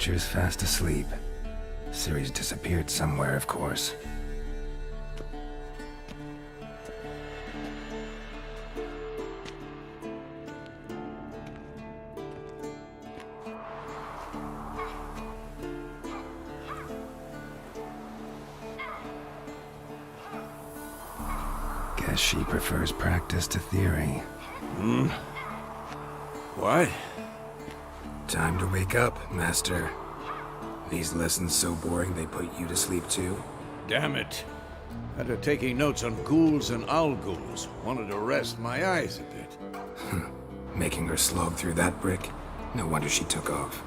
Witcher's fast asleep. Ciri's disappeared somewhere, of course. Guess she prefers practice to theory. Why? Time to wake up, Master. These lessons so boring they put you to sleep too? Damn it. After taking notes on ghouls and owl ghouls, wanted to rest my eyes a bit. Making her slog through that brick? No wonder she took off.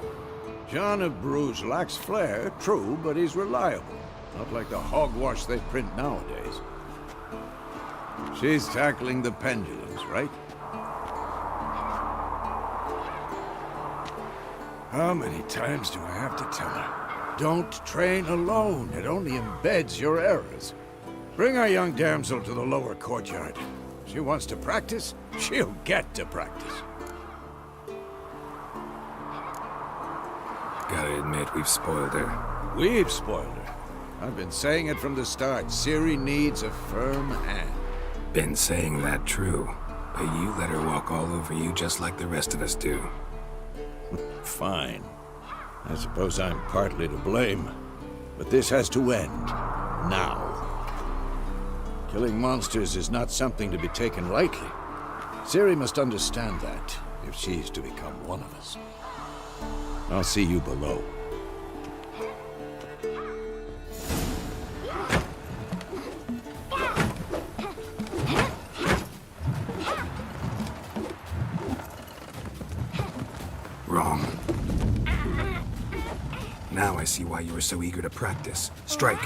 John of Bruges lacks flair, true, but he's reliable. Not like the hogwash they print nowadays. She's tackling the pendulums, right? How many times do I have to tell her? Don't train alone. It only embeds your errors. Bring our young damsel to the lower courtyard. She wants to practice, she'll get to practice. Gotta admit, we've spoiled her. We've spoiled her. I've been saying it from the start. Ciri needs a firm hand. Been saying that true, but you let her walk all over you just like the rest of us do. Fine. I suppose I'm partly to blame. But this has to end. Now. Killing monsters is not something to be taken lightly. Ciri must understand that, if she's to become one of us. I'll see you below. Wrong. Now I see why you were so eager to practice. Strike.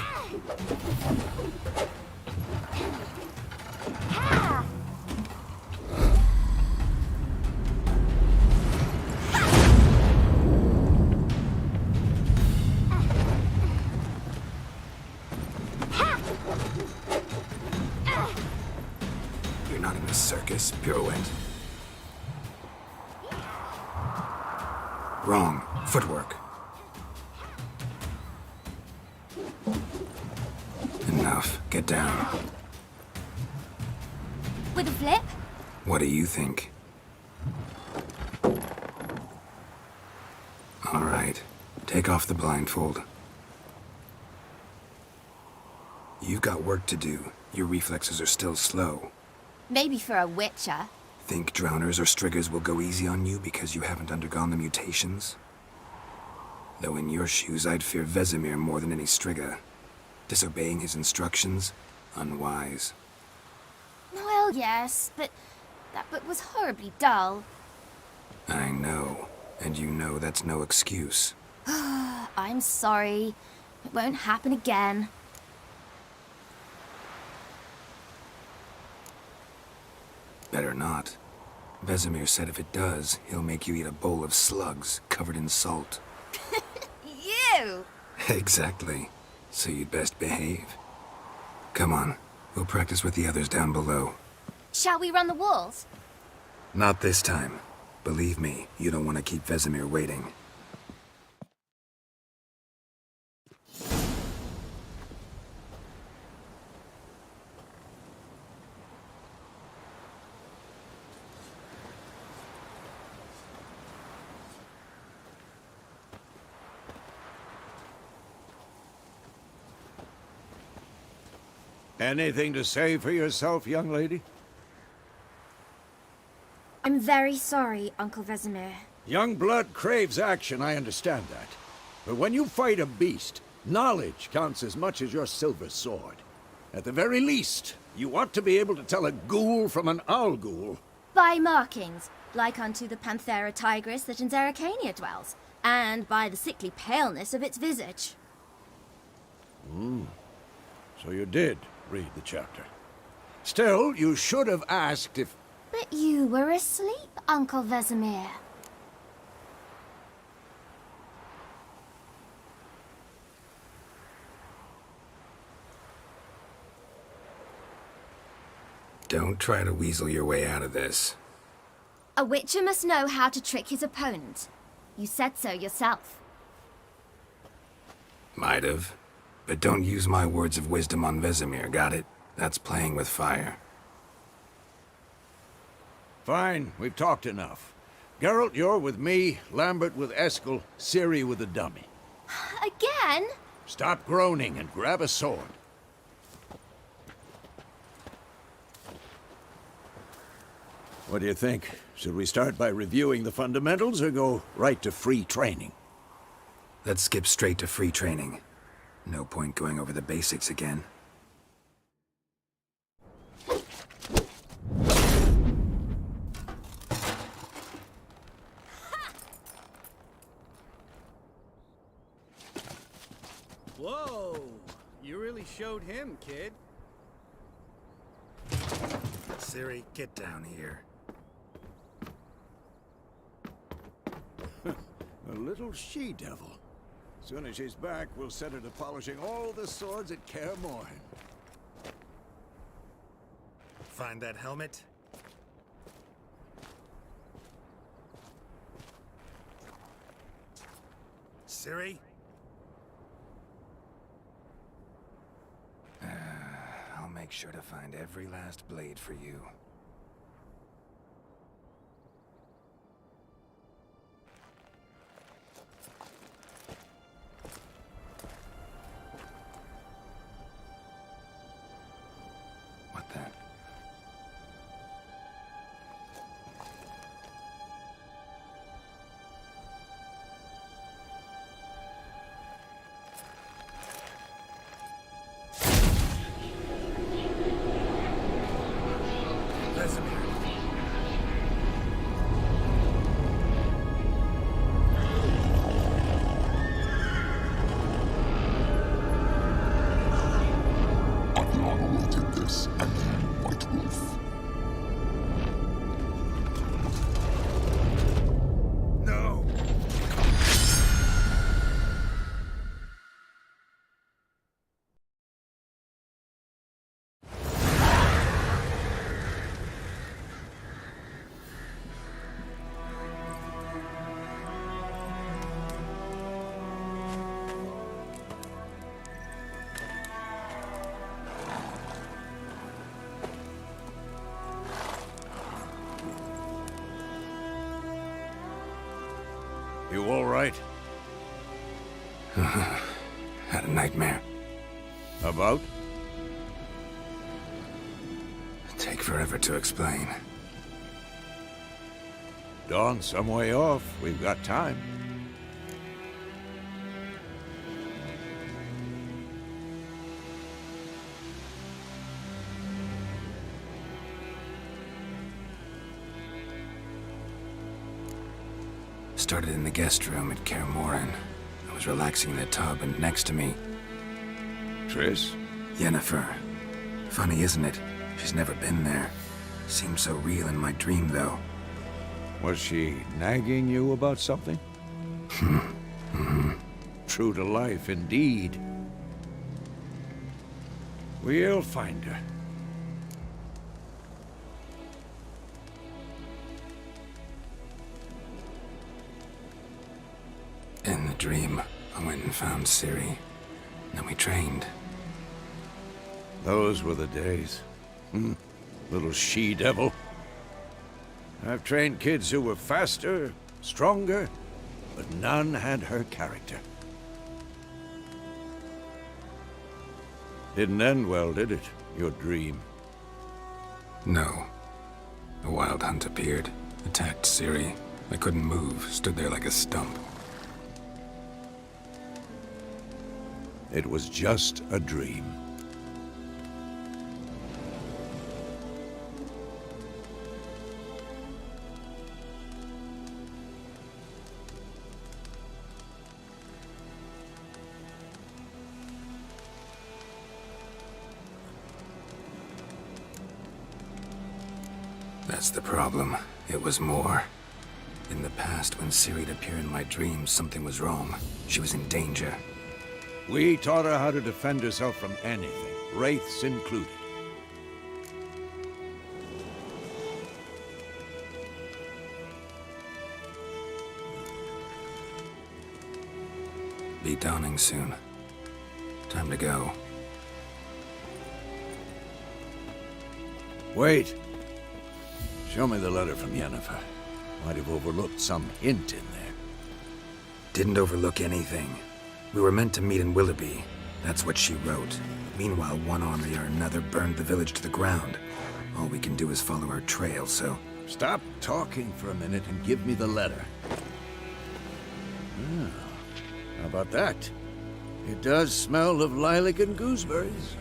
You're not in the circus, pirouette. Wrong. Footwork. Enough. Get down. With a flip? What do you think? All right. Take off the blindfold. You've got work to do. Your reflexes are still slow. Maybe for a witcher. Think drowners or striggers will go easy on you because you haven't undergone the mutations? Though in your shoes, I'd fear Vesemir more than any strigger. Disobeying his instructions? Unwise. Well, yes, but that book was horribly dull. I know. And you know that's no excuse. I'm sorry. It won't happen again. Better not. Vesemir said if it does, he'll make you eat a bowl of slugs covered in salt. You! Exactly. So you'd best behave. Come on. We'll practice with the others down below. Shall we run the walls? Not this time. Believe me, you don't want to keep Vesemir waiting. Anything to say for yourself, young lady? I'm very sorry, Uncle Vesemir. Young blood craves action, I understand that. But when you fight a beast, knowledge counts as much as your silver sword. At the very least, you ought to be able to tell a ghoul from an owl ghoul. By markings, like unto the Panthera tigris that in Zeracania dwells, and by the sickly paleness of its visage. So you did read the chapter. Still, you should have asked if... But you were asleep, Uncle Vesemir. Don't try to weasel your way out of this. A witcher must know how to trick his opponent. You said so yourself. Might have. But don't use my words of wisdom on Vesemir, got it? That's playing with fire. Fine, we've talked enough. Geralt, you're with me, Lambert with Eskel, Ciri with the dummy. Again? Stop groaning and grab a sword. What do you think? Should we start by reviewing the fundamentals or go right to free training? Let's skip straight to free training. No point going over the basics again. Whoa! You really showed him, kid. Ciri, get down here. A little she-devil. Soon as she's back, we'll set her to polishing all the swords at Kaer Morhen. Find that helmet? Ciri? I'll make sure to find every last blade for you. What the? You all right? Had a nightmare. About? Take forever to explain. Dawn's some way off. We've got time. Started in the guest room at Kaer Morhen. I was relaxing in the tub, and next to me, Triss? Yennefer. Funny, isn't it? She's never been there. Seemed so real in my dream, though. Was she nagging you about something? True to life, indeed. We'll find her. In the dream, I went and found Ciri. Then we trained. Those were the days. Little she-devil. I've trained kids who were faster, stronger, but none had her character. Didn't end well, did it? Your dream? No. A wild hunt appeared, attacked Ciri. I couldn't move, stood there like a stump. It was just a dream. That's the problem. It was more. In the past, when Ciri'd appear in my dreams, something was wrong. She was in danger. We taught her how to defend herself from anything, wraiths included. Be dawning soon. Time to go. Wait. Show me the letter from Yennefer. Might have overlooked some hint in there. Didn't overlook anything. We were meant to meet in Willoughby. That's what she wrote. Meanwhile, one army or another burned the village to the ground. All we can do is follow her trail, so... Stop talking for a minute and give me the letter. Ah, how about that? It does smell of lilac and gooseberries.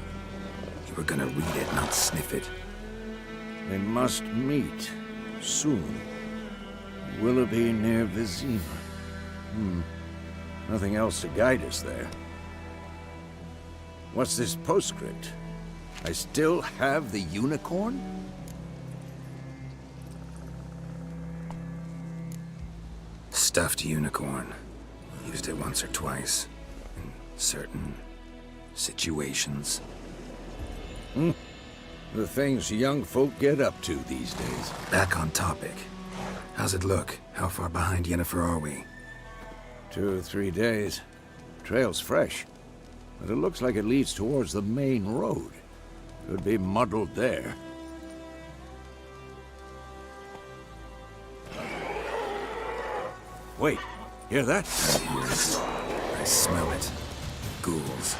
You were gonna read it, not sniff it. They must meet soon. Willoughby near Vizima. Nothing else to guide us there. What's this postscript? I still have the unicorn? Stuffed unicorn. Used it once or twice. In certain situations. The things young folk get up to these days. Back on topic. How's it look? How far behind Yennefer are we? 2 or 3 days. Trail's fresh, but it looks like it leads towards the main road. Could be muddled there. Wait, hear that? I hear it. I smell it. Ghouls.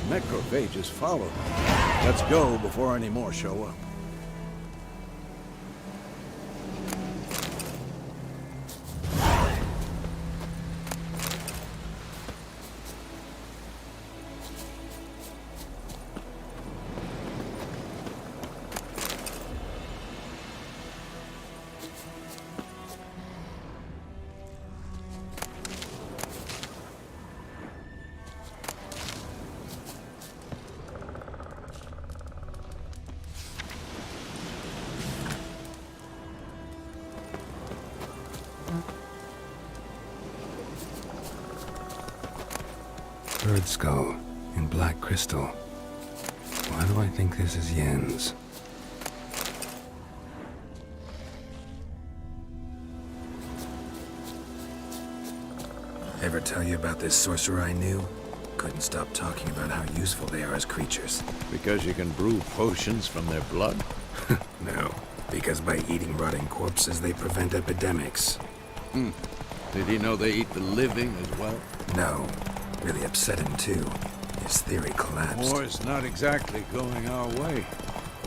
Necrophages follow. Let's go before any more show up. Bird skull in black crystal. Why do I think this is Yen's? Ever tell you about this sorcerer I knew? Couldn't stop talking about how useful they are as creatures. Because you can brew potions from their blood? No, because by eating rotting corpses, they prevent epidemics. Did he know they eat the living as well? No, really upset him too. His theory collapsed. War's not exactly going our way.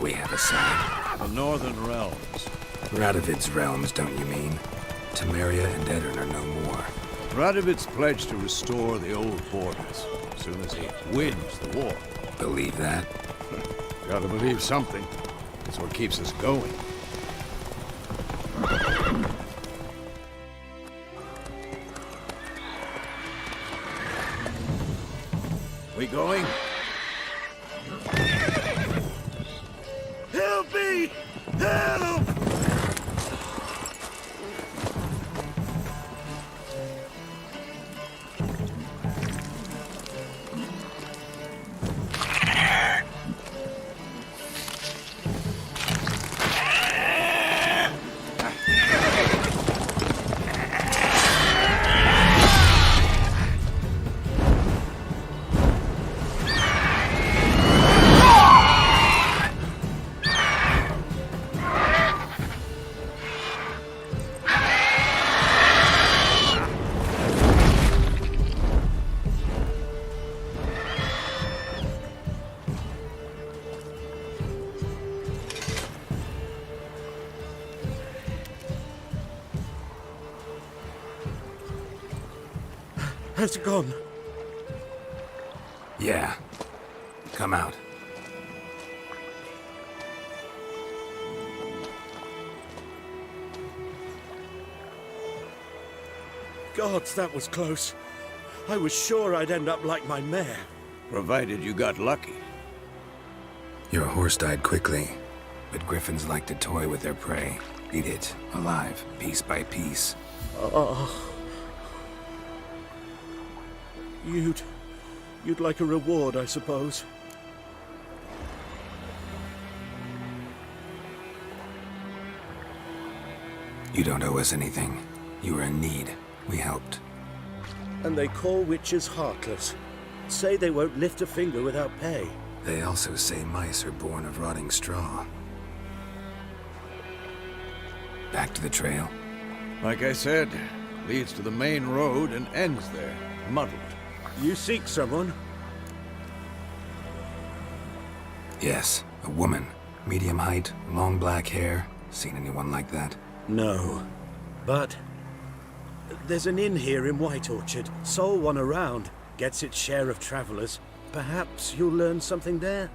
We have a side. The Northern Realms. Radovid's realms, don't you mean? Temeria and Edirn are no more. Radovid's pledged to restore the old borders as soon as he wins the war. Believe that? Gotta believe something. It's what keeps us going. We going? Help me! Help! Has it gone? Yeah. Come out. Gods, that was close. I was sure I'd end up like my mare. Provided you got lucky. Your horse died quickly, but griffins like to toy with their prey. Eat it, alive, piece by piece. Oh. You'd like a reward, I suppose. You don't owe us anything. You were in need. We helped. And they call witches heartless. Say they won't lift a finger without pay. They also say mice are born of rotting straw. Back to the trail? Like I said, leads to the main road and ends there, muddled. You seek someone? Yes, a woman. Medium height, long black hair. Seen anyone like that? No. But there's an inn here in White Orchard. Sole one around. Gets its share of travelers. Perhaps you'll learn something there?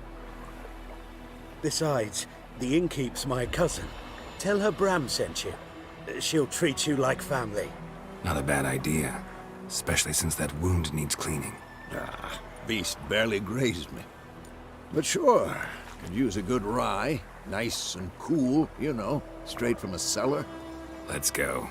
Besides, the innkeep's my cousin. Tell her Bram sent you. She'll treat you like family. Not a bad idea. Especially since that wound needs cleaning. Ah, beast barely grazed me. But sure, could use a good rye. Nice and cool, you know, straight from a cellar. Let's go.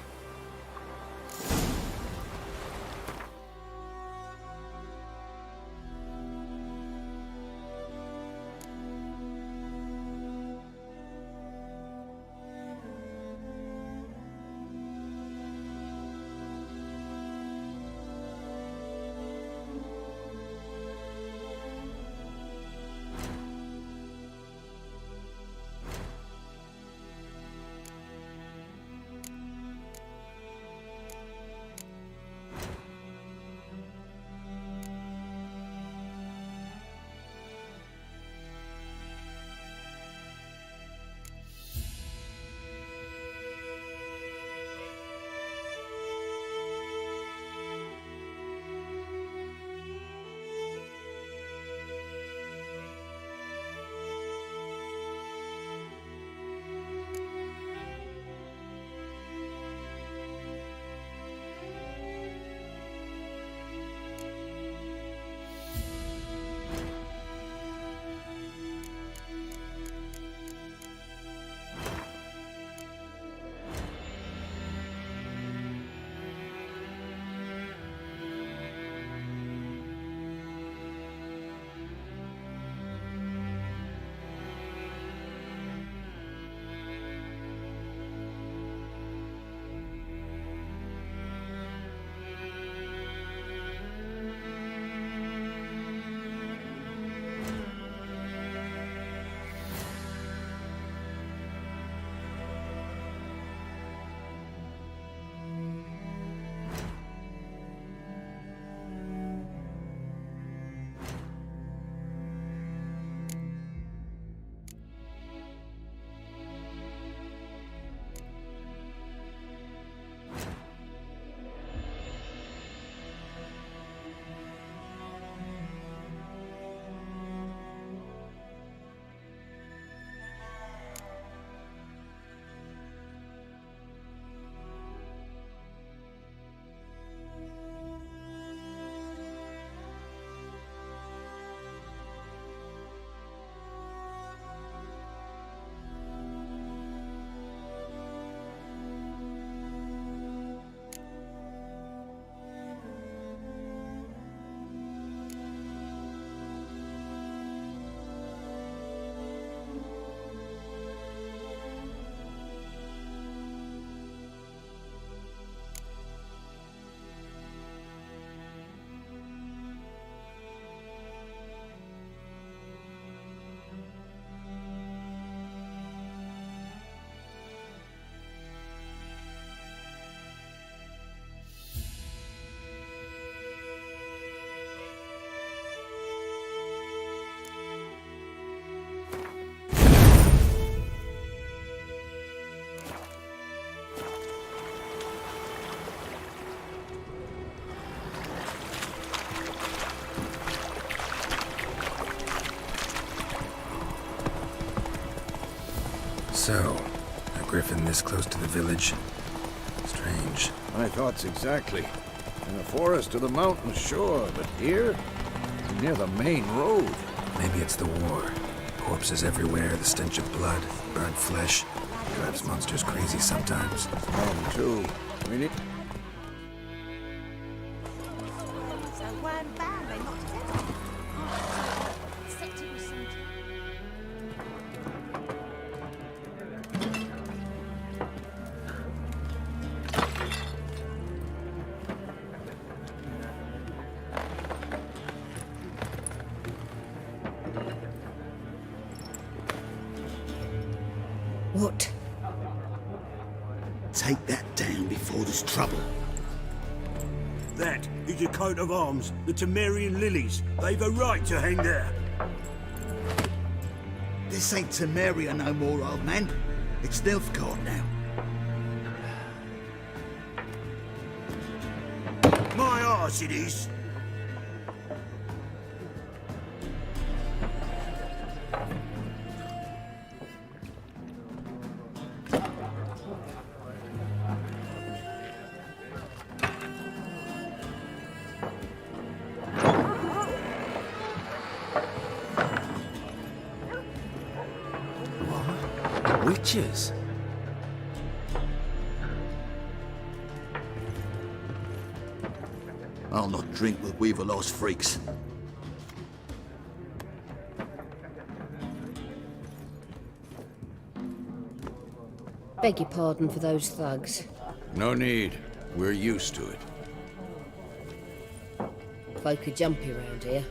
So, a griffin this close to the village? Strange. My thoughts exactly. In a forest or the mountain shore, but here? Near the main road. Maybe it's the war. Corpses everywhere, the stench of blood, burnt flesh. Drives monsters crazy sometimes. Mine too. We need... What? Take that down before there's trouble. That is a coat of arms, the Temerian lilies. They've a right to hang there. This ain't Temeria no more, old man. It's Nilfgaard now. My arse it is. Witches? I'll not drink with Weaverlost freaks. Beg your pardon for those thugs. No need. We're used to it. Folk are jumpy around here.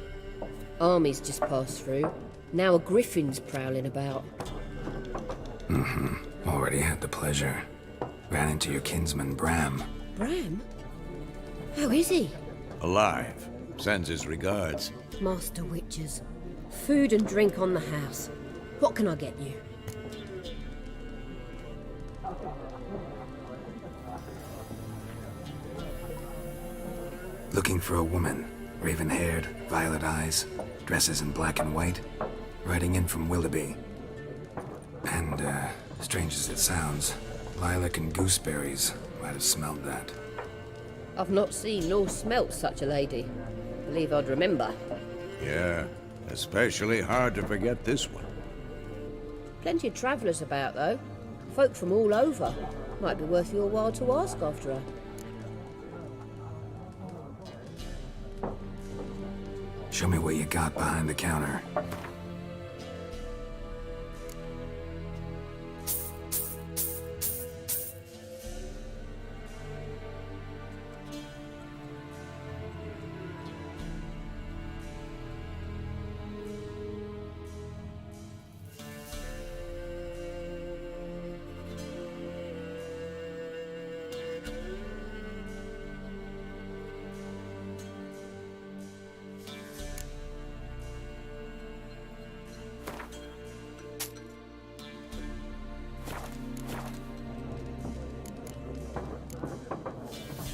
Armies just passed through. Now a griffin's prowling about. Already had the pleasure. Ran into your kinsman, Bram. Bram? How is he? Alive. Sends his regards. Master Witches. Food and drink on the house. What can I get you? Looking for a woman. Raven-haired, violet eyes, dresses in black and white. Riding in from Willoughby. And, strange as it sounds, lilac and gooseberries might have smelled that. I've not seen nor smelt such a lady. Believe I'd remember. Yeah, especially hard to forget this one. Plenty of travellers about, though. Folk from all over. Might be worth your while to ask after her. Show me what you got behind the counter.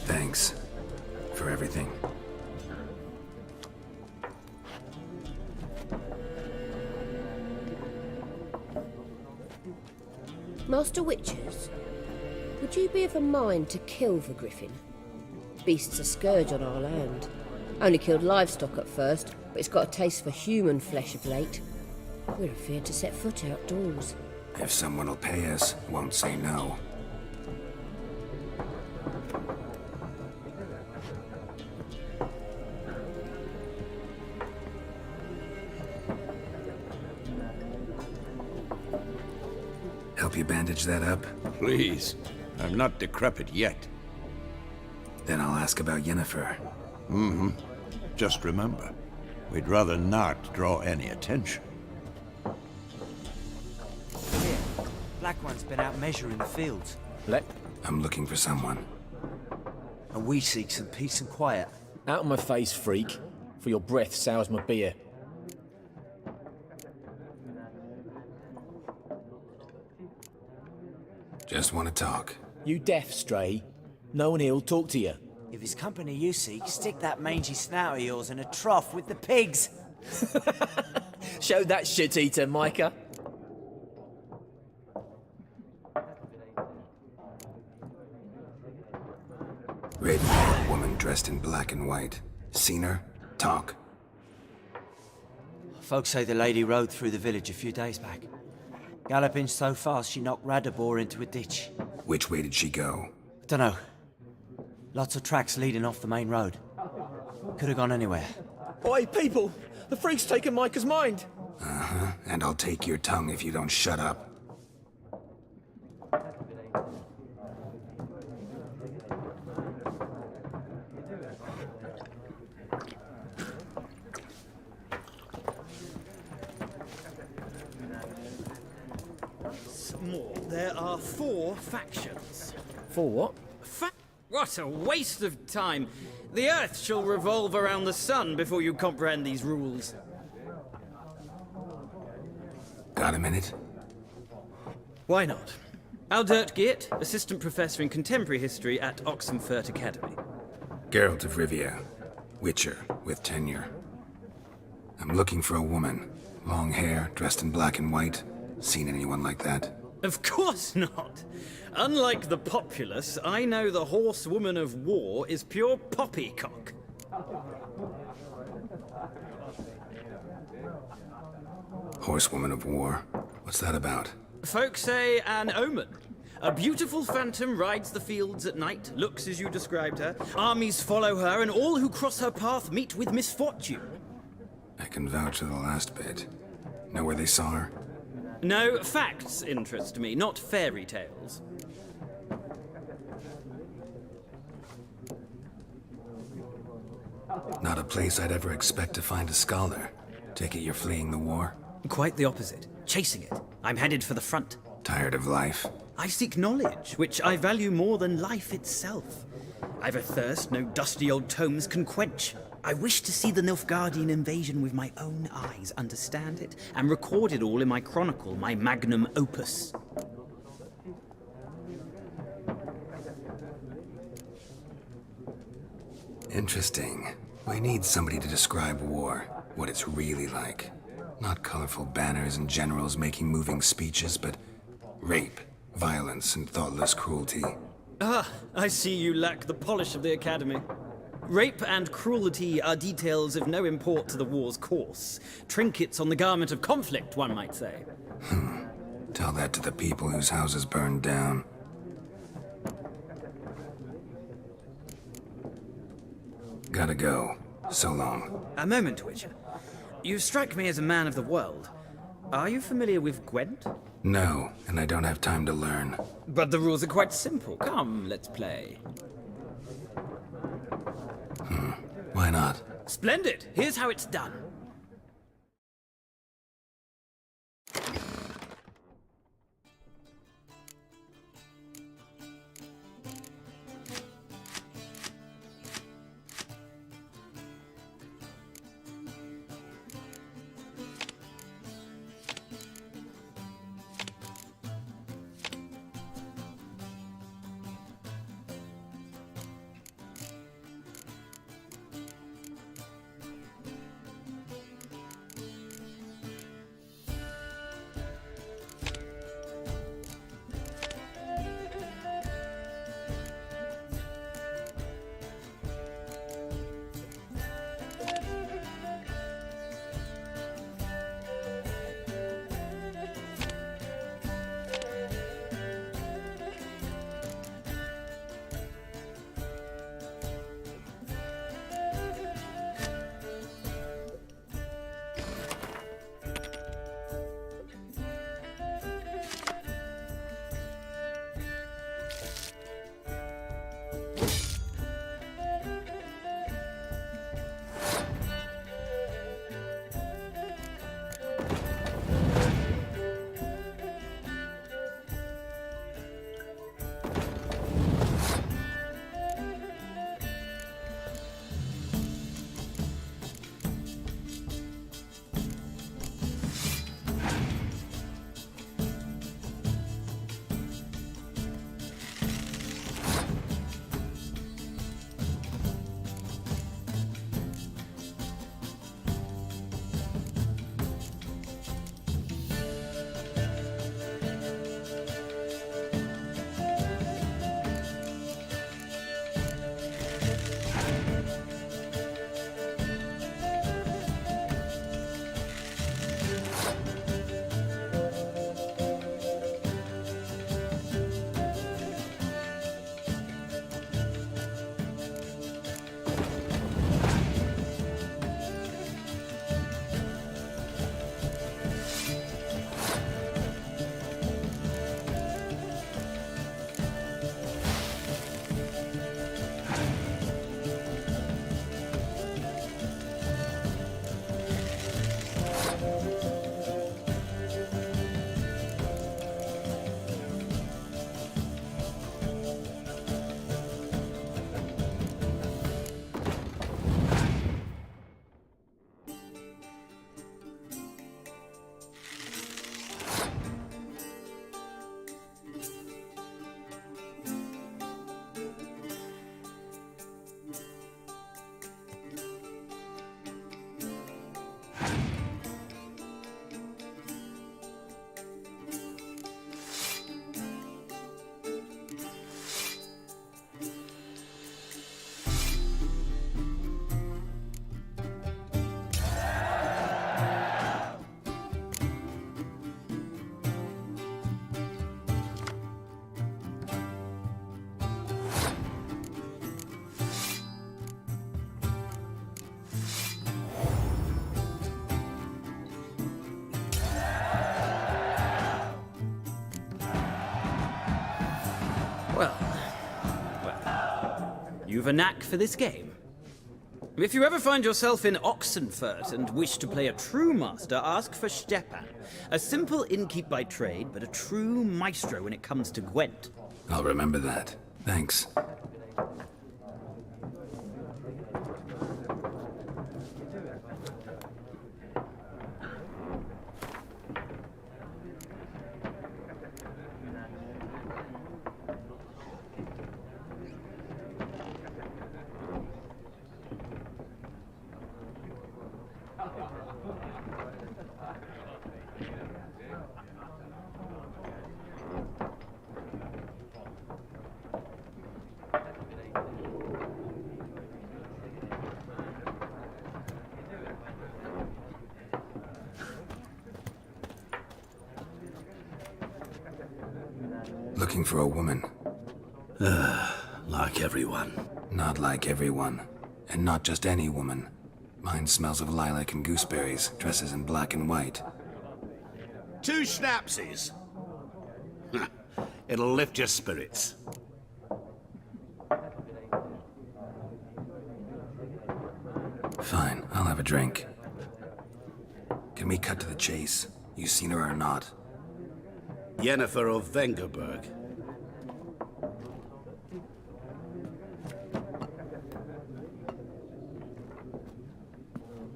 Thanks for everything. Master Witches, would you be of a mind to kill the griffin? Beast's a scourge on our land. Only killed livestock at first, but it's got a taste for human flesh of late. We're afeard to set foot outdoors. If someone will pay us, won't say no. Help you bandage that up? Please. I'm not decrepit yet. Then I'll ask about Yennefer. Just remember, we'd rather not draw any attention. Here, Black One's been out measuring the fields. I'm looking for someone. And we seek some peace and quiet. Out of my face, freak. For your breath sours my beer. Just want to talk. You deaf, Stray? No one here'll talk to you. If it's company you seek, stick that mangy snout of yours in a trough with the pigs. Show that shit-eater, Micah. dressed in black and white. Seen her? Talk. Folks say the lady rode through the village a few days back. Galloping so fast she knocked Radabor into a ditch. Which way did she go? Dunno. Lots of tracks leading off the main road. Could have gone anywhere. Oi, people! The freak's taken Micah's mind! Uh-huh. And I'll take your tongue if you don't shut up. More. There are 4 factions. For what? What a waste of time. The Earth shall revolve around the sun before you comprehend these rules. Got a minute? Why not? Aldert Geert, Assistant Professor in Contemporary History at Oxenfurt Academy. Geralt of Rivia. Witcher, with tenure. I'm looking for a woman. Long hair, dressed in black and white. Seen anyone like that? Of course not. Unlike the populace, I know the horsewoman of war is pure poppycock. Horsewoman of war? What's that about? Folks say an omen. A beautiful phantom rides the fields at night, looks as you described her. Armies follow her, and all who cross her path meet with misfortune. I can vouch for the last bit. Know where they saw her? No, facts interest me, not fairy tales. Not a place I'd ever expect to find a scholar. Take it you're fleeing the war? Quite the opposite. Chasing it. I'm headed for the front. Tired of life? I seek knowledge, which I value more than life itself. I've a thirst no dusty old tomes can quench. I wish to see the Nilfgaardian invasion with my own eyes, understand it, and record it all in my chronicle, my magnum opus. Interesting. We need somebody to describe war, what it's really like. Not colorful banners and generals making moving speeches, but rape, violence, and thoughtless cruelty. Ah, I see you lack the polish of the Academy. Rape and cruelty are details of no import to the war's course. Trinkets on the garment of conflict, one might say. Tell that to the people whose houses burned down. Gotta go. So long. A moment, Witcher. You strike me as a man of the world. Are you familiar with Gwent? No, and I don't have time to learn. But the rules are quite simple. Come, let's play. Why not? Splendid! Here's how it's done. Well, you've a knack for this game. If you ever find yourself in Oxenfurt and wish to play a true master, ask for Stepan. A simple innkeep by trade, but a true maestro when it comes to Gwent. I'll remember that. Thanks. Looking for a woman. Like everyone. Not like everyone. And not just any woman. Mine smells of lilac and gooseberries, dresses in black and white. 2 schnapsies. It'll lift your spirits. Fine, I'll have a drink. Can we cut to the chase? You seen her or not? Yennefer of Vengerberg.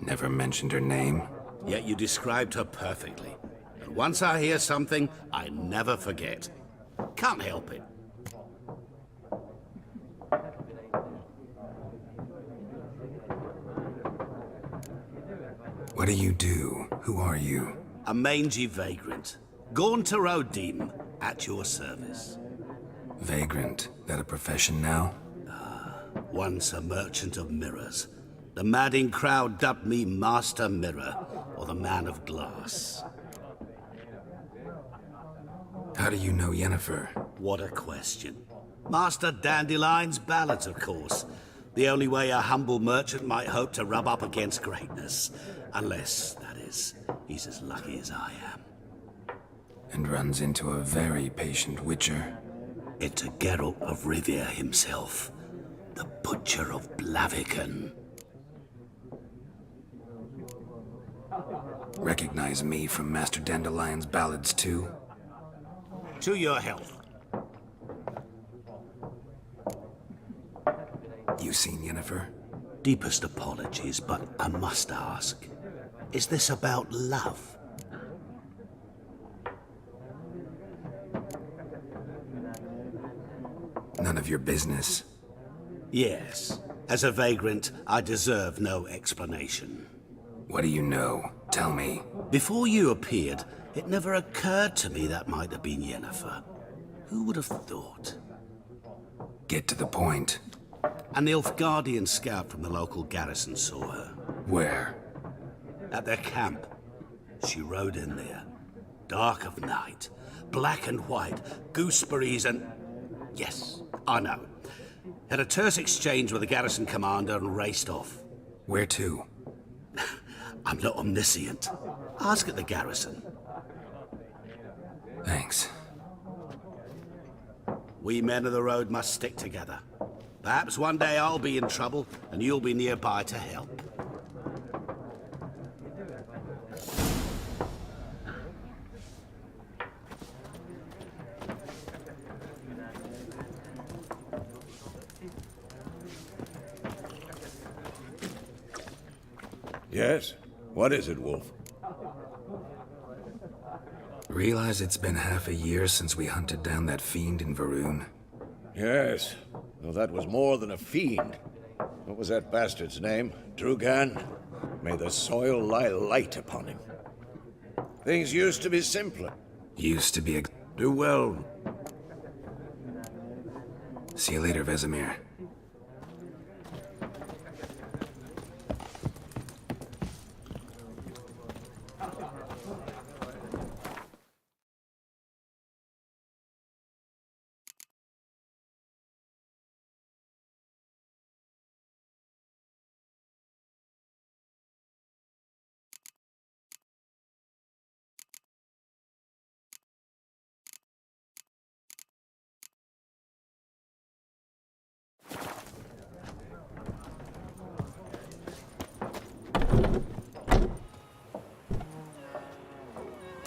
Never mentioned her name. Yet you described her perfectly. And once I hear something, I never forget. Can't help it. What do you do? Who are you? A mangy vagrant. Gone to Rodim, at your service. Vagrant. That a profession now? Once a merchant of mirrors. The madding crowd dubbed me Master Mirror, or the Man of Glass. How do you know Yennefer? What a question. Master Dandelion's ballads, of course. The only way a humble merchant might hope to rub up against greatness. Unless, that is, he's as lucky as I am. And runs into a very patient witcher. Into Geralt of Rivia himself. The Butcher of Blaviken. Recognize me from Master Dandelion's ballads too? To your health. You seen Yennefer? Deepest apologies, but I must ask. Is this about love? None of your business. Yes. As a vagrant, I deserve no explanation. What do you know? Tell me. Before you appeared, it never occurred to me that might have been Yennefer. Who would have thought? Get to the point. An Nilfgaardian scout from the local garrison saw her. Where? At their camp. She rode in there. Dark of night. Black and white. Gooseberries and... Yes, I know. Had a terse exchange with the garrison commander and raced off. Where to? I'm not omniscient. Ask at the garrison. Thanks. We men of the road must stick together. Perhaps one day I'll be in trouble, and you'll be nearby to help. Yes? What is it, Wolf? Realize it's been half a year since we hunted down that fiend in Varun? Yes. Well, that was more than a fiend. What was that bastard's name? Drugan? May the soil lie light upon him. Things used to be simpler. Used to be a... Do well. See you later, Vesemir.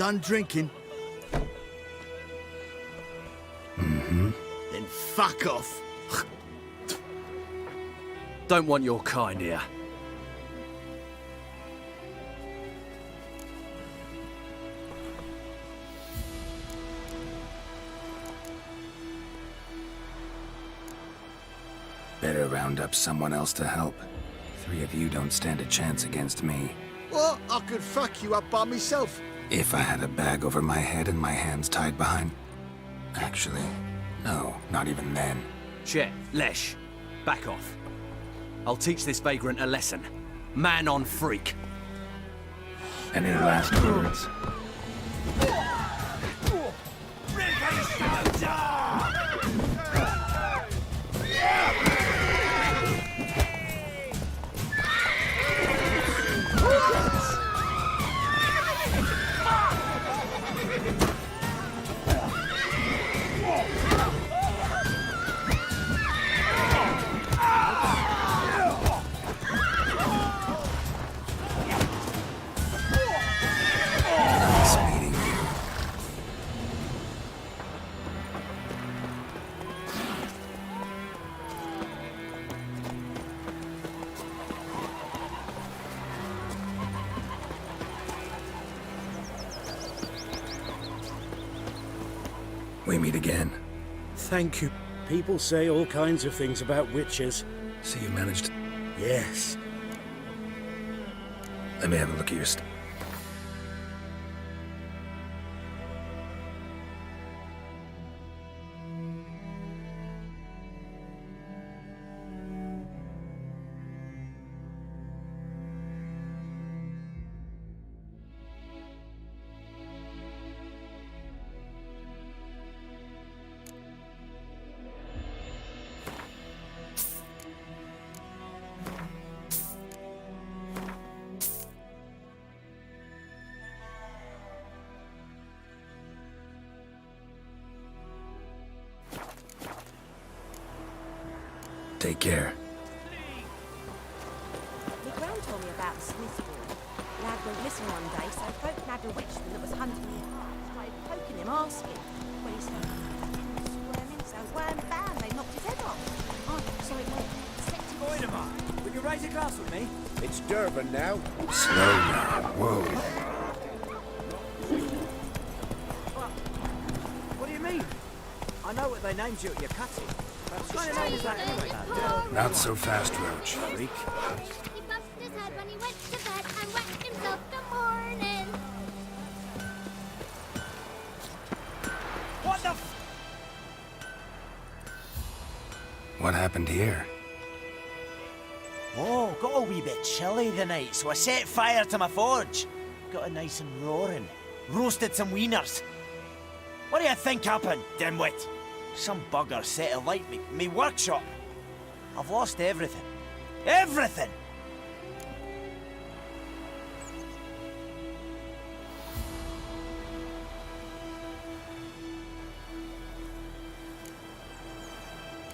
Done drinking? Mm-hmm. Then fuck off. Don't want your kind here. Better round up someone else to help. 3 of you don't stand a chance against me. What? I could fuck you up by myself. If I had a bag over my head and my hands tied behind... Actually, no, not even then. Chet, Lesh, back off. I'll teach this vagrant a lesson. Man on freak. Any last words? Nice meeting you. We meet again. Thank you. People say all kinds of things about witches. So you managed... Yes. Let me have a look at your stuff. Take care. My gran told me about the Smith boy. Lad went missing one day, so folk nabbed a witchman that was hunting him. Started poking him, asking. When he started squirming, so wham bam, they knocked his head off. Oh, sorry, mate. Moinema, would you raise a glass with me? It's Durban now. Slow now. Whoa. What do you mean? I know what they named you at your cutting. What kind of name is that anyway? Not so fast, Roach. Freak. He busted his head when he went to bed and whacked himself the morning. What the f... What happened here? Oh, got a wee bit chilly the night, so I set fire to my forge. Got it nice and roaring. Roasted some wieners. What do you think happened, dimwit? Some bugger set alight me workshop. I've lost everything. Everything!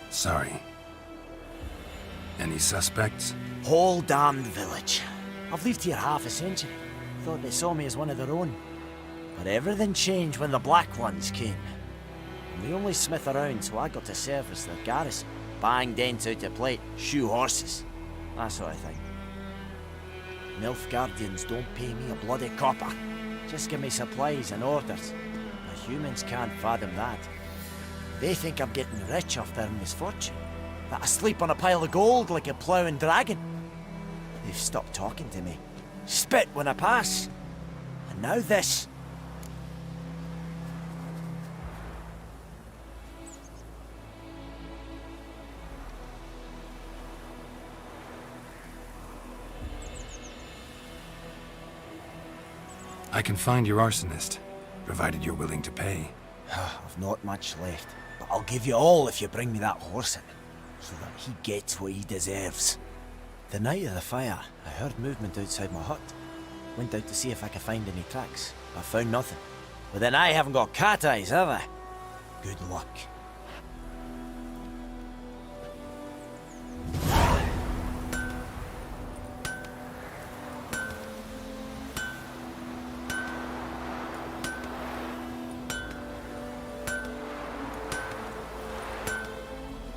Sorry. Any suspects? Whole damned village. I've lived here half a century. Thought they saw me as one of their own. But everything changed when the Black Ones came. I'm the only smith around, so I got to service their garrison. Bang dents out of plate, shoe horses. That sort of thing. Nilfgaardians don't pay me a bloody copper. Just give me supplies and orders. The humans can't fathom that. They think I'm getting rich off their misfortune. That I sleep on a pile of gold like a ploughing dragon. They've stopped talking to me. Spit when I pass. And now this. I can find your arsonist, provided you're willing to pay. I've not much left, but I'll give you all if you bring me that horse in, so that he gets what he deserves. The night of the fire, I heard movement outside my hut. Went out to see if I could find any tracks, but found nothing. But then I haven't got cat eyes, have I? Good luck.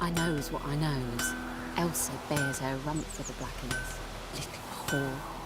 I knows what I knows. Elsa bears her rump for the Blackens. Little whore.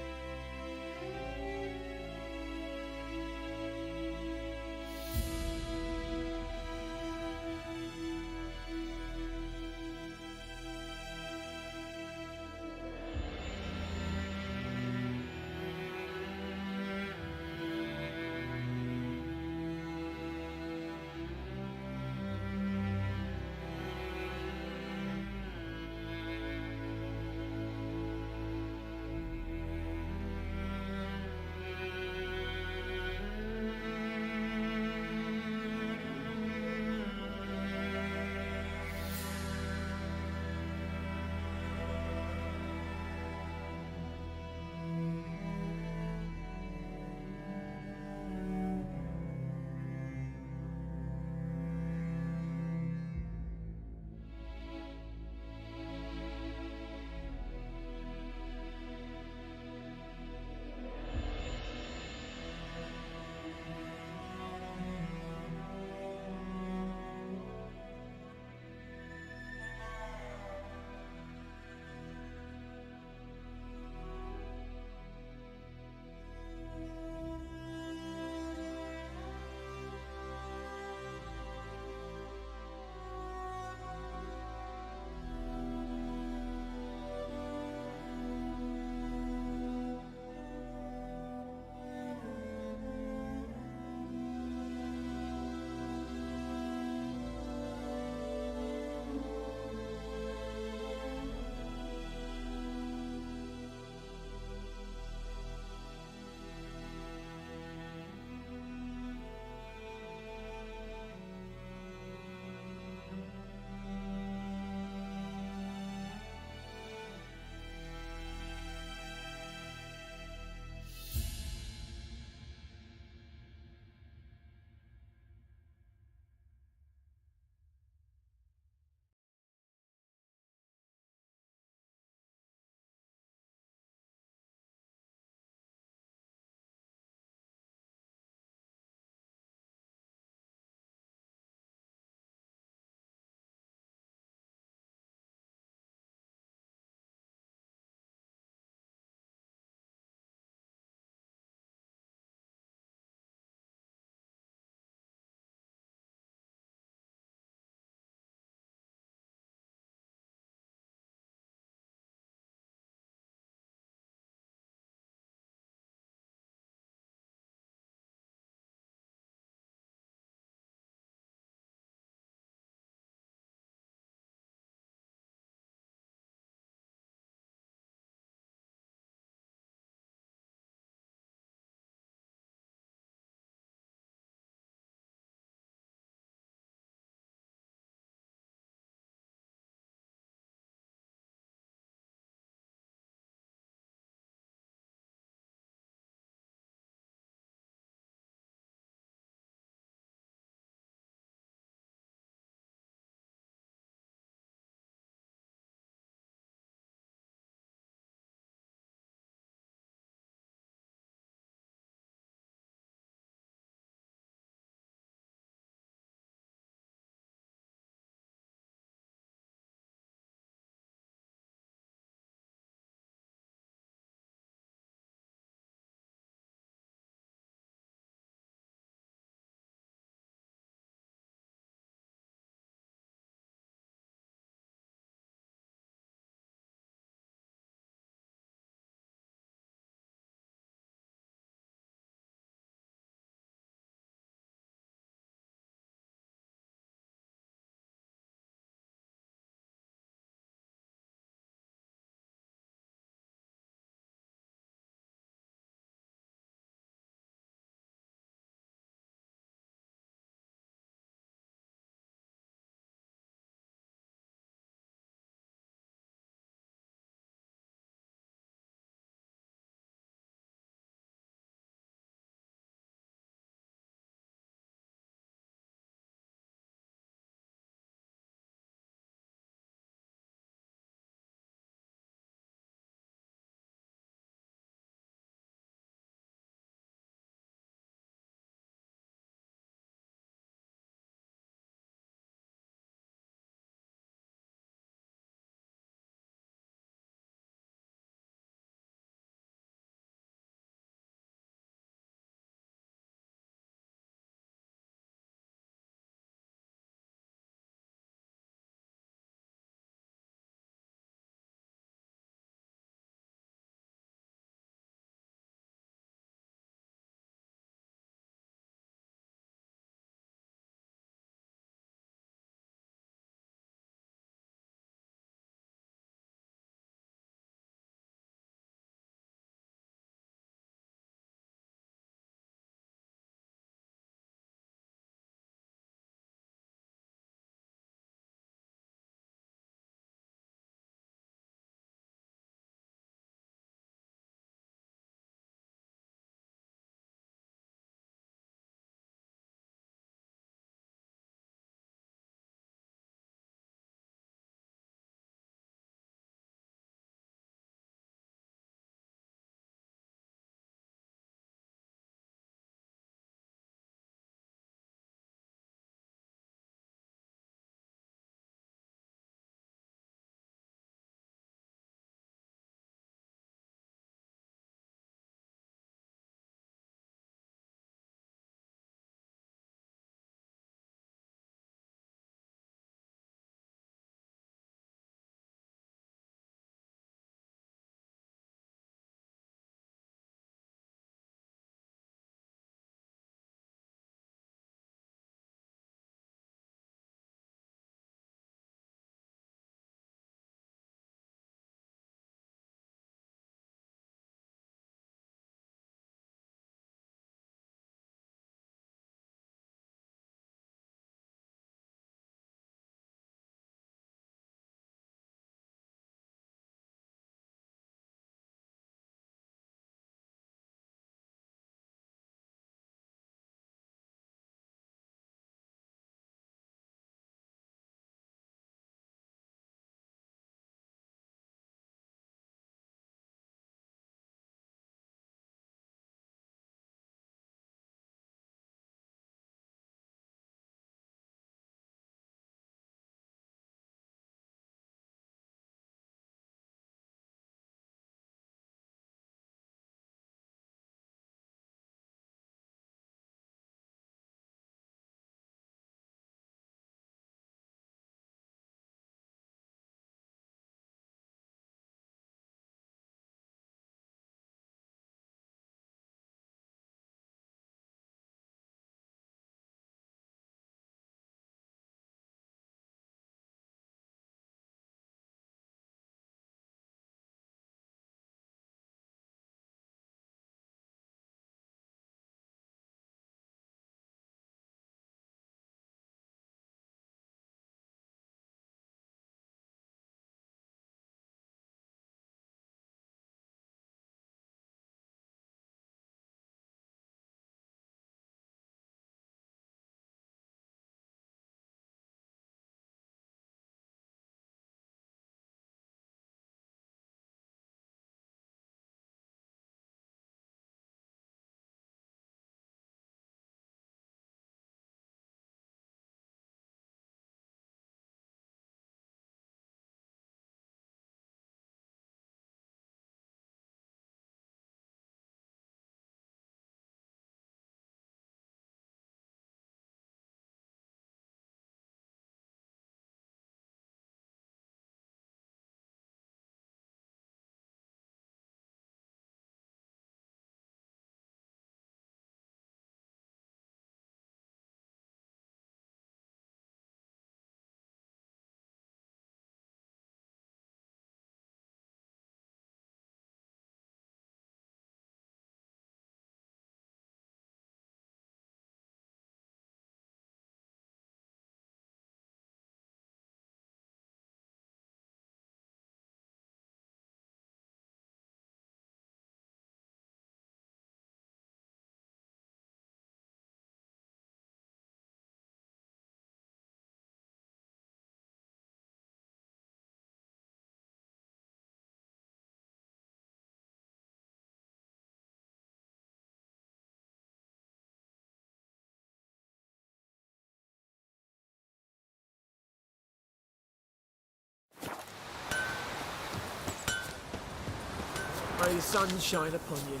May the sun shine upon you.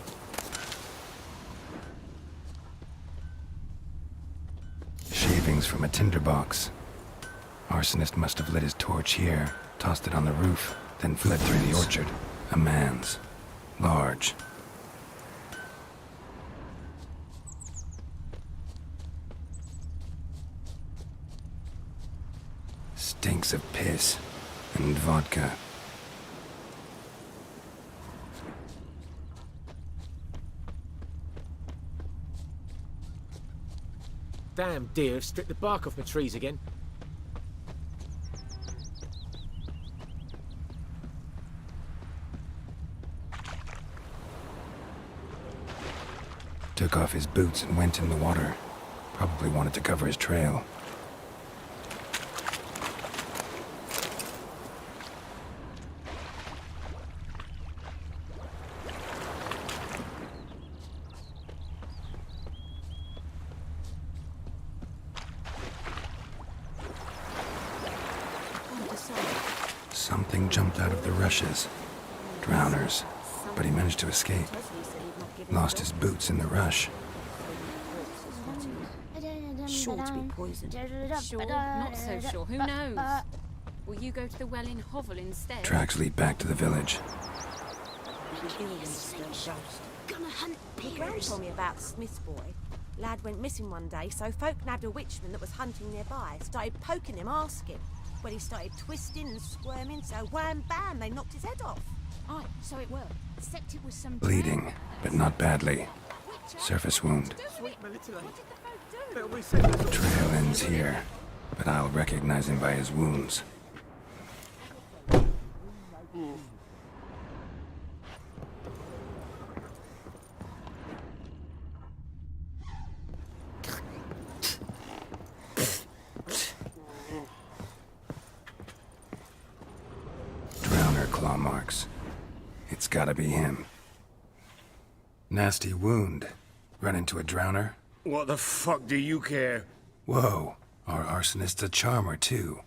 Shavings from a tinderbox. Arsonist must have lit his torch here, tossed it on the roof, then fled through the orchard. A man's. Large. Stinks of piss and vodka. Damn deer have stripped the bark off my trees again. Took off his boots and went in the water. Probably wanted to cover his trail. Something jumped out of the rushes. Drowners. But he managed to escape. Lost his boots in the rush. Sure to be poisoned. Sure, not so sure. Who knows? Will you go to the well in Hovel instead? Tracks lead back to the village. Gonna hunt bears. My gran told me about the Smith's boy. Lad went missing one day, so folk nabbed a witchman that was hunting nearby. Started poking him, asking. Well, he started twisting and squirming, so wham bam, they knocked his head off. Aye, so it were. Except it was some... Bleeding, but not badly. Surface wound. Trail ends here, but I'll recognize him by his wounds. Drowner claw marks. It's gotta be him. Nasty wound. Run into a drowner? What the fuck do you care? Whoa, our arsonist's a charmer too.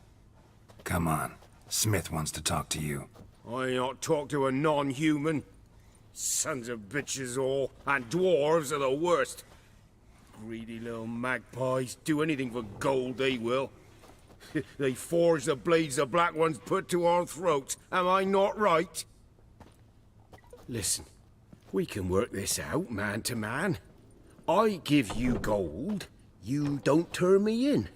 Come on, Smith wants to talk to you. I ain't not talk to a non-human. Sons of bitches all, and dwarves are the worst. Greedy little magpies, do anything for gold, they will. They forge the blades the black ones put to our throats, am I not right? Listen, we can work this out, man to man. I give you gold, you don't turn me in.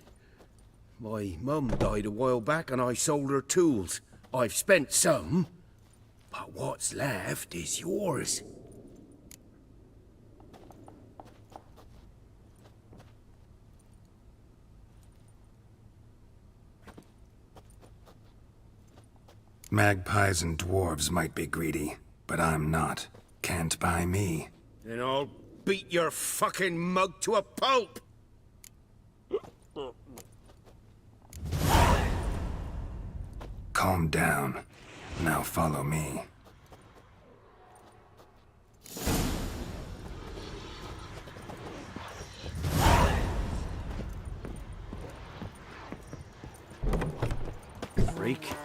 My mum died a while back and I sold her tools. I've spent some, but what's left is yours. Magpies and dwarves might be greedy, but I'm not. Can't buy me. Then I'll beat your fucking mug to a pulp! Calm down. Now follow me. Freak.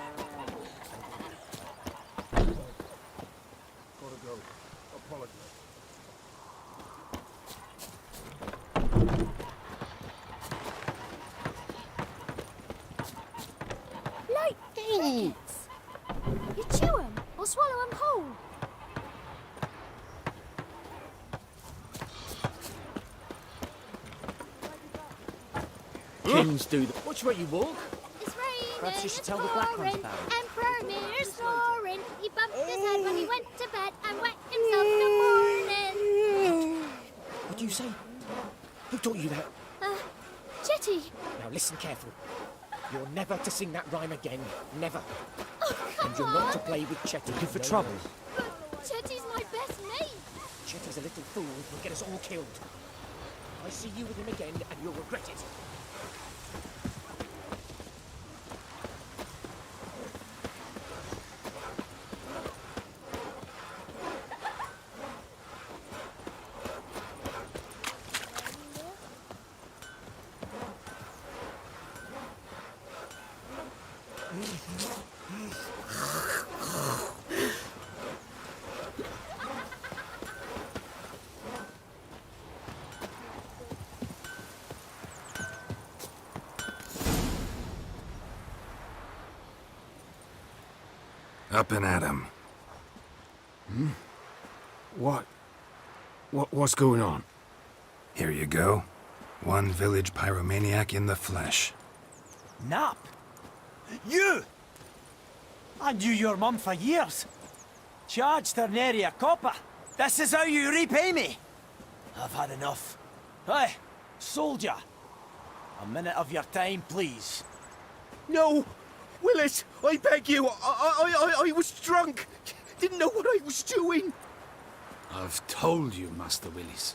You chew 'em or swallow 'em whole. Kings do that. Watch where you walk. It's raining, Perhaps you should tell the black ones about it. Emperor snoring. He bumped his head when he went to bed and wet himself in the morning. What do you say? Who taught you that? Jetty. Now listen carefully. You're never to sing that rhyme again. Never. Oh, And you're not to play with Chetty. Looking for trouble? But Jetty's my best mate. Chetty's a little fool who'll get us all killed. I see you with him again and you'll regret it. Up and at 'em. What's going on? Here you go. One village pyromaniac in the flesh. Nap? You! I knew your mum for years. Charged her nary a copper. This is how you repay me. I've had enough. Hey, soldier. A minute of your time, please. No! Willis, I beg you. I was drunk. Didn't know what I was doing. I've told you, Master Willis.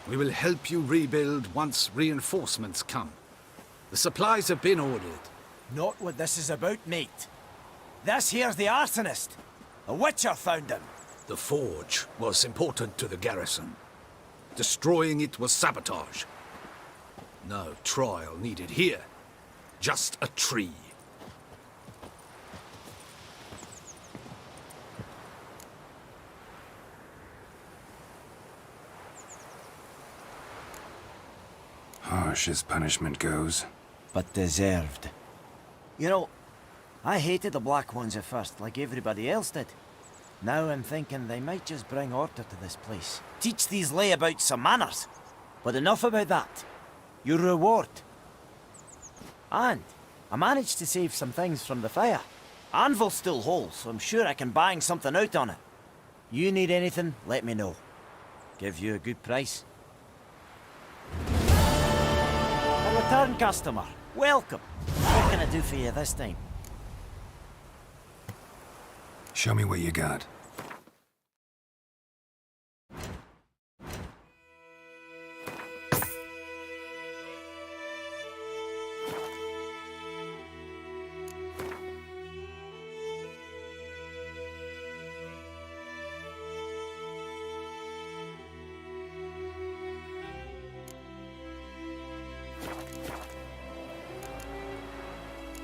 We will help you rebuild once reinforcements come. The supplies have been ordered. Not what this is about, mate. This here's the arsonist. A witcher found him. The forge was important to the garrison. Destroying it was sabotage. No trial needed here. Just a tree. Harsh as punishment goes. But deserved. You know, I hated the Black Ones at first, like everybody else did. Now I'm thinking they might just bring order to this place. Teach these layabouts some manners. But enough about that. Your reward. And I managed to save some things from the fire. Anvil's still whole, so I'm sure I can bang something out on it. You need anything, let me know. Give you a good price. A return customer. Welcome. What can I do for you this time? Show me what you got.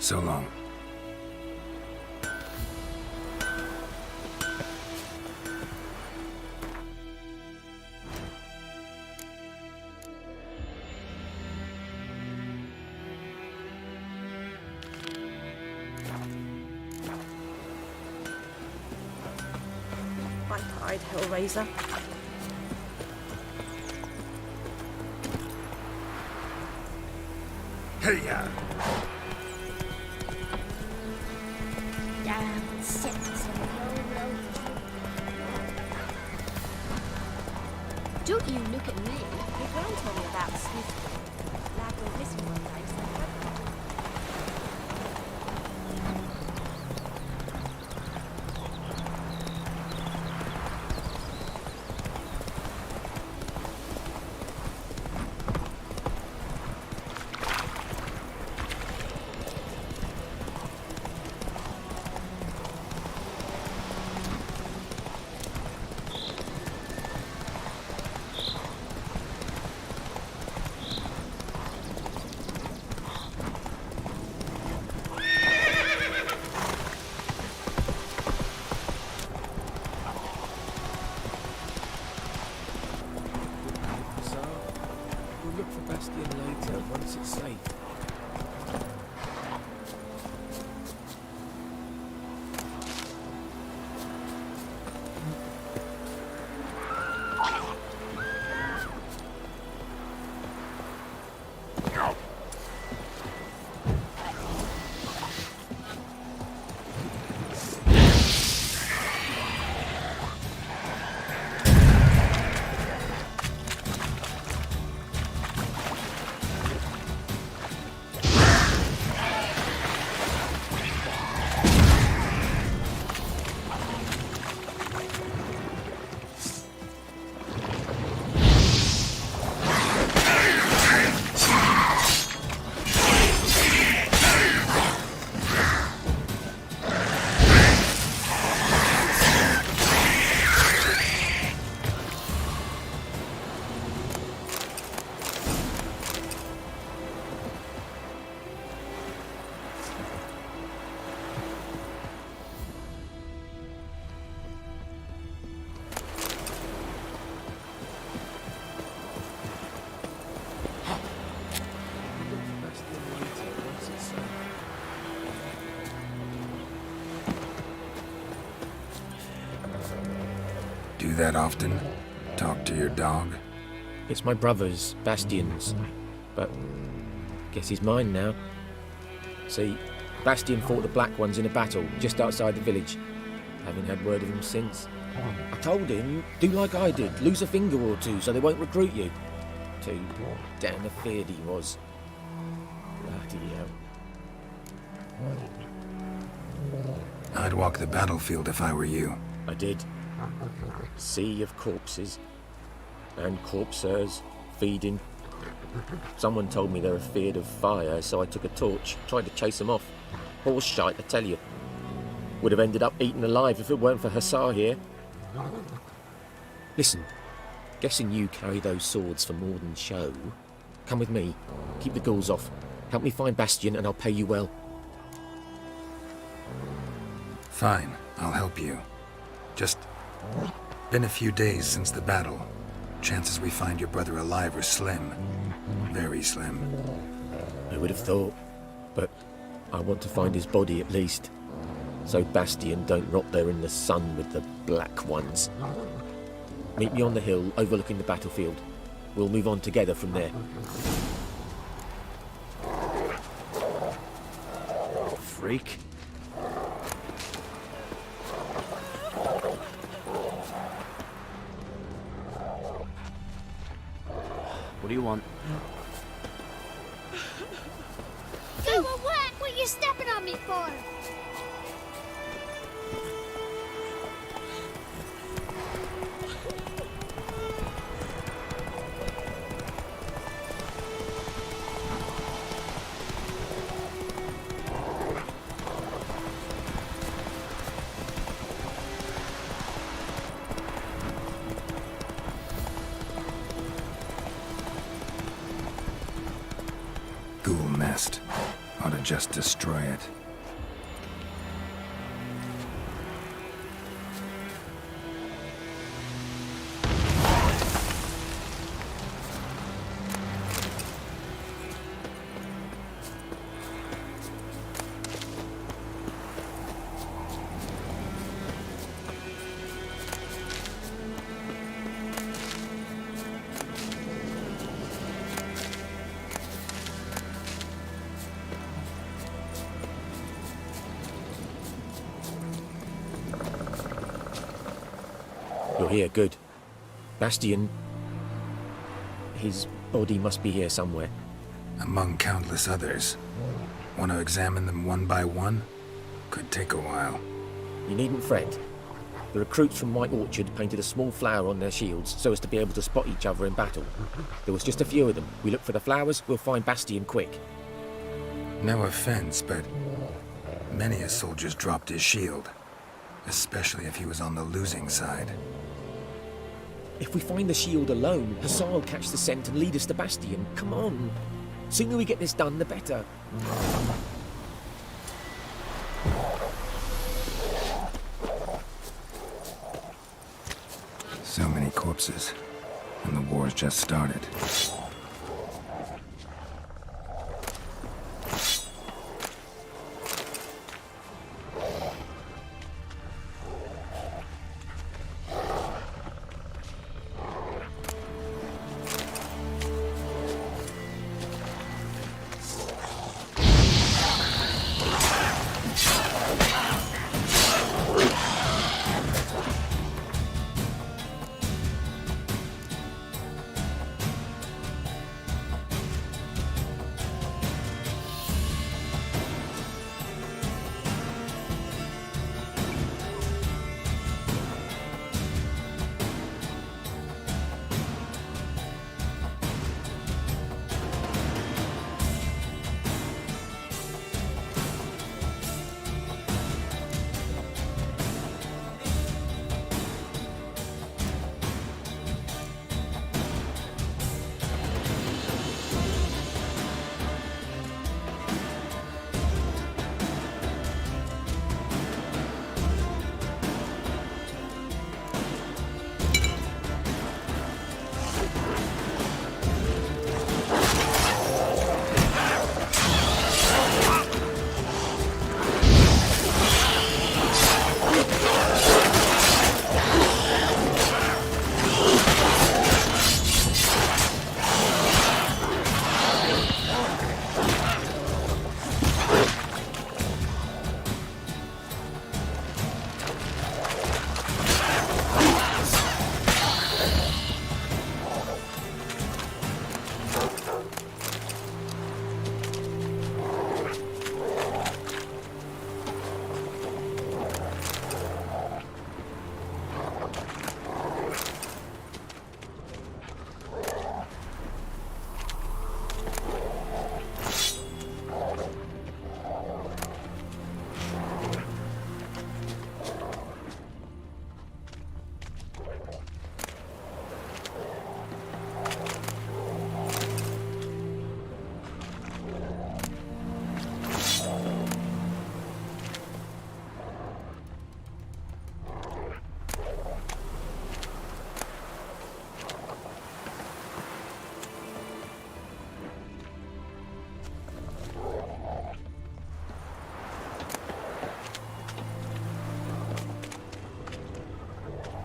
So long. White-eyed Hellraiser. Hey-ya! Damn sentence on the old road. Don't you look at me. Your gran told me about Smith. Lad went missing one day, so I do that often? Talk to your dog? It's my brother's, Bastian's. But guess he's mine now. See, Bastian fought the Black Ones in a battle just outside the village. Haven't had word of him since. I told him, do like I did, lose a finger or two so they won't recruit you. Too damn afeard he was. Bloody hell. I'd walk the battlefield if I were you. I did. Sea of corpses. And corpsers feeding. Someone told me they're afeard of fire, so I took a torch, tried to chase them off. Horse shite, I tell you. Would have ended up eaten alive if it weren't for Hussar here. Listen, guessing you carry those swords for more than show. Come with me. Keep the ghouls off. Help me find Bastian and I'll pay you well. Fine, I'll help you. Just been a few days since the battle. Chances we find your brother alive are slim. Very slim. I would have thought, but I want to find his body at least. So Bastian don't rot there in the sun with the Black Ones. Meet me on the hill overlooking the battlefield. We'll move on together from there. Freak. What do you want? Go away! What are you stepping on me for? Ghoul nest. Ought to just destroy it. You're here, good. Bastian... his body must be here somewhere. Among countless others. Want to examine them one by one? Could take a while. You needn't fret. The recruits from White Orchard painted a small flower on their shields so as to be able to spot each other in battle. There was just a few of them. We look for the flowers, we'll find Bastian quick. No offense, but many a soldier's dropped his shield. Especially if he was on the losing side. If we find the shield alone, Hussar will catch the scent and lead us to Bastian. Come on. Sooner we get this done, the better. So many corpses. And the war's just started.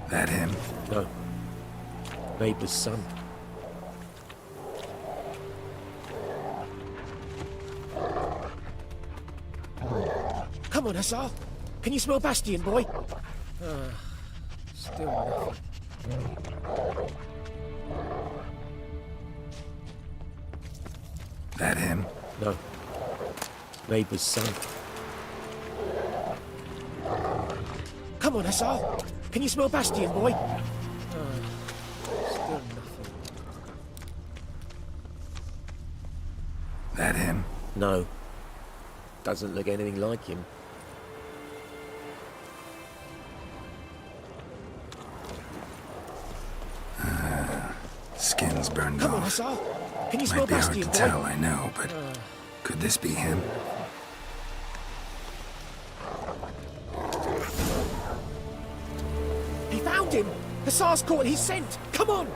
That him? No. Neighbour's son. Come on, Hussar. Can you smell Bastion, boy? Still nothing. That him? No. Neighbour's son. Come on, Hussar. Can you smell Bastion, boy? Still nothing. That him? No. Doesn't look anything like him. Skin's burned Come on, off. Hussar. Can you smell Might be hard Bastion, to boy? tell, I know, but could this be him? He found him! Hussar's caught his scent! Come on!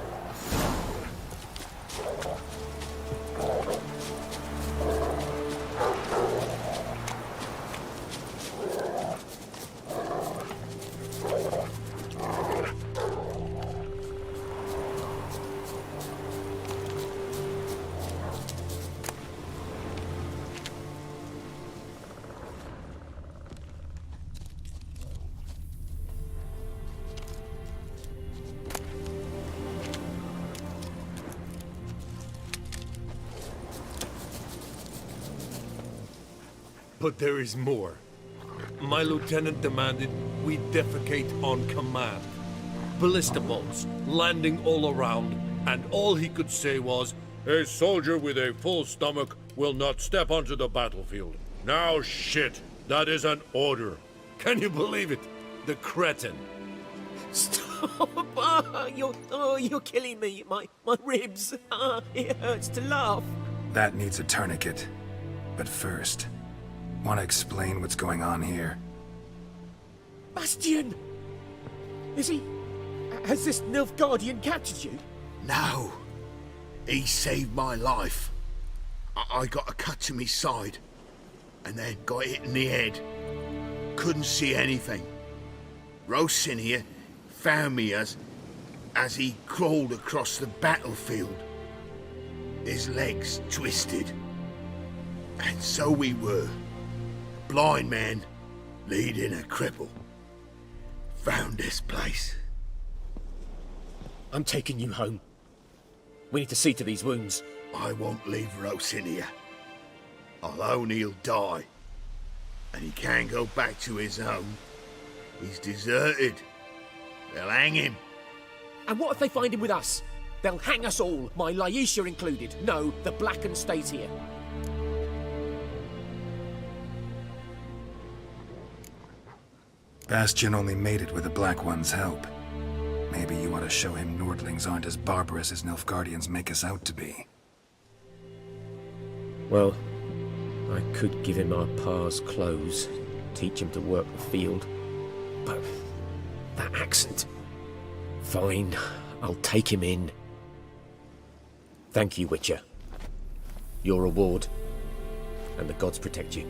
But there is more. My lieutenant demanded we defecate on command. Ballista bolts, landing all around, and all he could say was, "A soldier with a full stomach will not step onto the battlefield." Now shit, that is an order. Can you believe it? The cretin. Stop! You're killing me. My ribs. It hurts to laugh. That needs a tourniquet. But first, want to explain what's going on here? Bastion! Is he... Has this Nilfgaardian captured you? No. He saved my life. I got a cut to my side, and then got hit in the head. Couldn't see anything. Rosin here found me as he crawled across the battlefield. His legs twisted. And so we were. Blind man leading a cripple. Found this place. I'm taking you home. We need to see to these wounds. I won't leave Rosin here. Alone he'll die. And he can't go back to his own. He's deserted. They'll hang him. And what if they find him with us? They'll hang us all, my Laisha included. No, the Blacken stays here. Bastion only made it with the Black One's help. Maybe you want to show him Nordlings aren't as barbarous as Nilfgaardians make us out to be. Well, I could give him our pa's clothes, teach him to work the field. But that accent... Fine, I'll take him in. Thank you, Witcher. Your reward. And the gods protect you.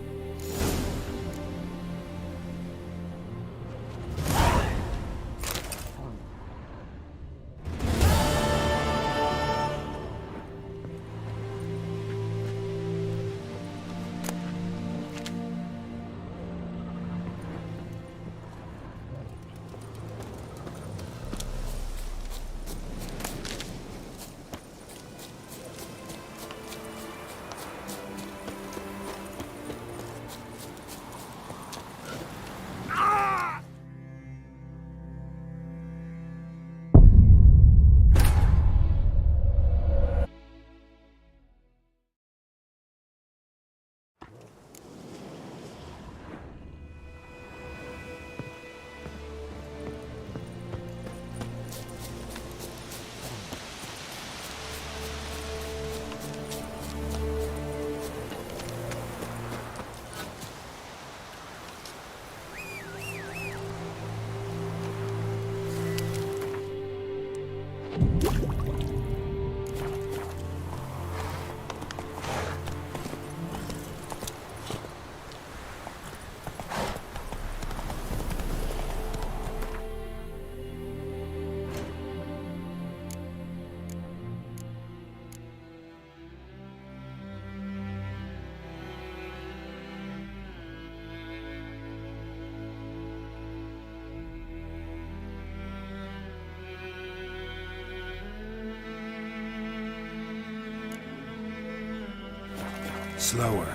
Slower.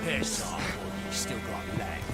Piss off, or you still got legs.